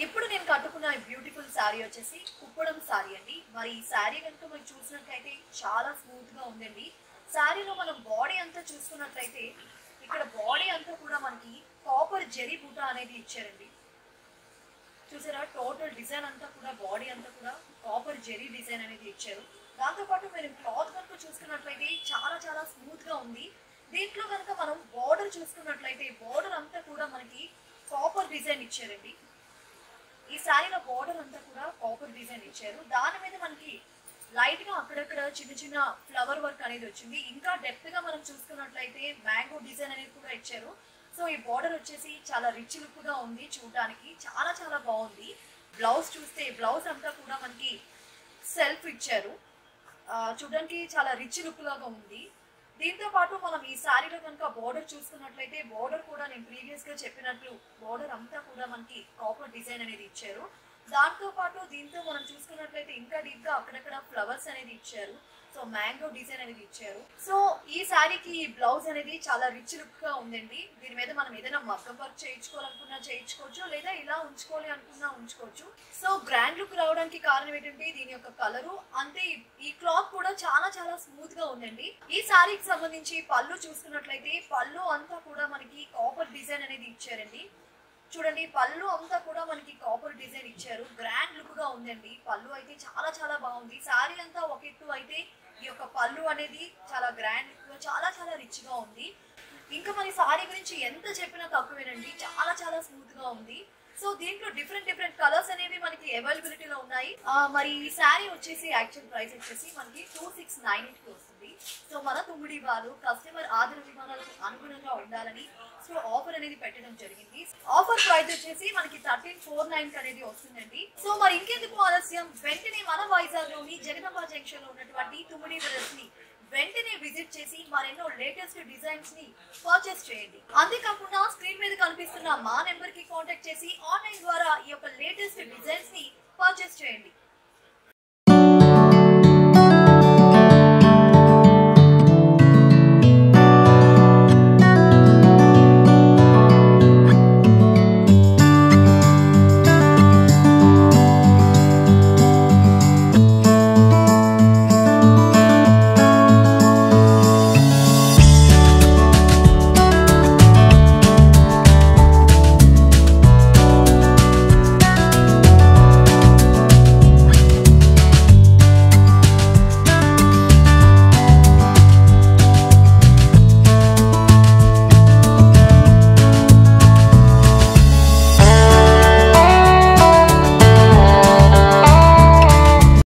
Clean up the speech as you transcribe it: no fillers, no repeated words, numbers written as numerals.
ఇప్పుడు నేను కట్టుకున్న బ్యూటిఫుల్ శారీ వచ్చేసి కుప్పడం శారీ అండి. మరి ఈ శారీ కనుక మనం చూసినట్లయితే చాలా స్మూత్ గా ఉందండి. శారీలో మనం బాడీ అంతా చూసుకున్నట్లయితే ఇక్కడ బాడీ అంతా కూడా మనకి కాపర్ జరీ బూటా అనేది ఇచ్చారండి. చూసారా, టోటల్ డిజైన్ అంతా కూడా బాడీ అంతా కూడా కాపర్ జెరీ డిజైన్ అనేది ఇచ్చారు. దాంతో పాటు మీరు క్లాత్ కనుక చూసుకున్నట్లయితే చాలా చాలా స్మూత్ గా ఉంది. దీంట్లో కనుక మనం బార్డర్ చూసుకున్నట్లయితే బార్డర్ అంతా కూడా మనకి కాపర్ డిజైన్ ఇచ్చారండి. ఈ శారీలో బార్డర్ అంతా కూడా కాపర్ డిజైన్ ఇచ్చారు. దాని మీద మనకి లైట్ గా అక్కడక్కడ చిన్న చిన్న ఫ్లవర్ వర్క్ అనేది వచ్చింది. ఇంకా డెప్త్ గా మనం చూసుకున్నట్లయితే మ్యాంగో డిజైన్ అనేది కూడా ఇచ్చారు. సో ఈ బార్డర్ వచ్చేసి చాలా రిచ్ లుక్ గా ఉంది, చూడడానికి చాలా చాలా బాగుంది. బ్లౌజ్ చూస్తే బ్లౌజ్ అంతా కూడా మనకి సెల్ఫ్ ఇచ్చారు. చూడడానికి చాలా రిచ్ లుక్ లాగా ఉంది. దీంతో పాటు మనం ఈ శారీలో కనుక బార్డర్ చూసుకున్నట్లయితే బార్డర్ కూడా నేను ప్రీవియస్ గా చెప్పినట్లు బార్డర్ అంతా కూడా మనకి కాపర్ డిజైన్ అనేది ఇచ్చారు. దాంతో పాటు దీంతో మనం చూసుకున్నట్లయితే ఇంకా డీప్ గా అక్కడక్కడ ఫ్లవర్స్ అనేది ఇచ్చారు. సో మ్యాంగో డిజైన్ అనేది ఇచ్చారు. సో ఈ శారీకి ఈ బ్లౌజ్ అనేది చాలా రిచ్ లుక్ గా ఉందండి. దీని మీద మనం ఏదైనా మగ్గం వర్క్ చేయించుకోవాలనుకున్నా చేయించుకోవచ్చు, లేదా ఇలా ఉంచుకోవాలి అనుకున్నా ఉంచుకోవచ్చు. సో గ్రాండ్ లుక్ రావడానికి కారణం ఏంటంటే దీని యొక్క కలరు, అంతే ఈ క్లాత్ కూడా చాలా చాలా స్మూత్ గా ఉందండి. ఈ శారీకి సంబంధించి పళ్ళు చూసుకున్నట్లయితే పళ్ళు అంతా కూడా మనకి కాపర్ డిజైన్ అనేది ఇచ్చారండి. చూడండి, పళ్ళు అంతా కూడా మనకి కాపర్ డిజైన్ ఇచ్చారు. గ్రాండ్ లుక్ గా ఉందండి. పళ్ళు అయితే చాలా చాలా బాగుంది. శారీ అంతా ఒక ఎత్తు అయితే ఈ యొక్క పళ్ళు అనేది చాలా గ్రాండ్ లుక్ గా చాలా చాలా రిచ్ గా ఉంది. ఇంకా మన శారీ గురించి ఎంత చెప్పినా తక్కువేనండి, చాలా చాలా స్మూత్ గా ఉంది. సో దీంట్లో డిఫరెంట్ డిఫరెంట్ కలర్స్ అనేవి మనకి అవైలబిలిటీలో ఉన్నాయి. మరి ఈ శారీ వచ్చేసి యాక్చువల్ ప్రైస్ వచ్చేసి మనకి 2698 కి వస్తుంది. సో మన తుమ్మిడి బాలు కస్టమర్ ఆదర విమానాలకు అనుగుణంగా ఉండాలని సో ఆఫర్ అనేది పెట్టడం జరిగింది. ఆఫర్ ప్రైస్ వచ్చేసి మనకి 1349 అనేది వస్తుందండి. సో మరి ఇంకెందుకు ఆలస్యం, వెంటనే మన వైజాగ్ లోని జగదంబ జంక్షన్ లో ఉన్నటువంటి తుమ్మిడి బ్రదర్స్ ని వెంటనే విజిట్ చేసి మరెన్నో లేటెస్ట్ డిజైన్స్ ని పర్చేస్ చేయండి. అంతేకాకుండా స్క్రీన్ మీద కనిపిస్తున్న మా నెంబర్ కి కాంటాక్ట్ చేసి ఆన్లైన్ ద్వారా ఈ యొక్క లేటెస్ట్ డిజైన్స్